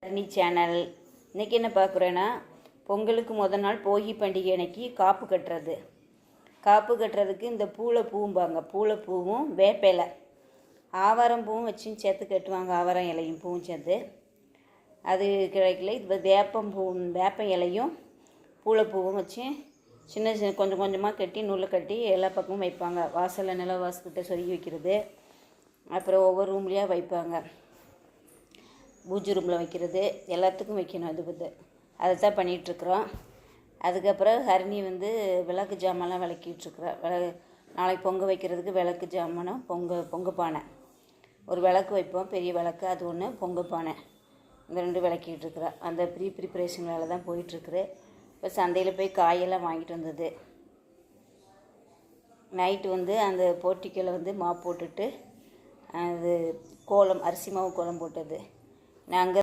Harini channel. இன்றைக்கி என்ன பார்க்குறேன்னா, பொங்கலுக்கு முதல் நாள் போகி பண்டிகை அன்னைக்கு காப்பு கட்டுறது. காப்பு கட்டுறதுக்கு இந்த பூவும்பாங்க. பூவும் வேப்பிலை ஆவாரம் பூவும் வச்சும் சேர்த்து கட்டுவாங்க. ஆவாரம் இலையும் பூவும் சேர்த்து அது கிடைக்கல. இது வேப்ப இலையும் பூவும் வச்சு சின்ன சின்ன கொஞ்சம் கொஞ்சமாக கட்டி நூலை கட்டி எல்லா பக்கமும் வைப்பாங்க. வாசலில் நிலவாசக்கிட்ட சொருகி வைக்கிறது. அப்புறம் ஒவ்வொரு ரூம்லேயாக வைப்பாங்க. பூஜை ரூமில் வைக்கிறது எல்லாத்துக்கும் வைக்கணும். அதை தான் பண்ணிகிட்ருக்குறோம். அதுக்கப்புறம் ஹரிணி விளக்கு ஜாமான்லாம் விளக்கிட்டுருக்குறா. நாளைக்கு பொங்க வைக்கிறதுக்கு விளக்கு ஜாமானும் பொங்க பானை, ஒரு விளக்கு வைப்போம், பெரிய விளக்கு, அது ஒன்று, பொங்க பானை, இந்த ரெண்டு விளக்கிட்டுருக்குறா. அந்த ப்ரிப்ரேஷன் வேலை தான் போயிட்டுருக்குது. இப்போ சந்தையில் போய் காயெல்லாம் வாங்கிட்டு வந்தது. நைட்டு அந்த போர்ட்டிக்கில் மாவு போட்டுட்டு அது கோலம், அரிசி மாவு கோலம் போட்டது. நாங்கள்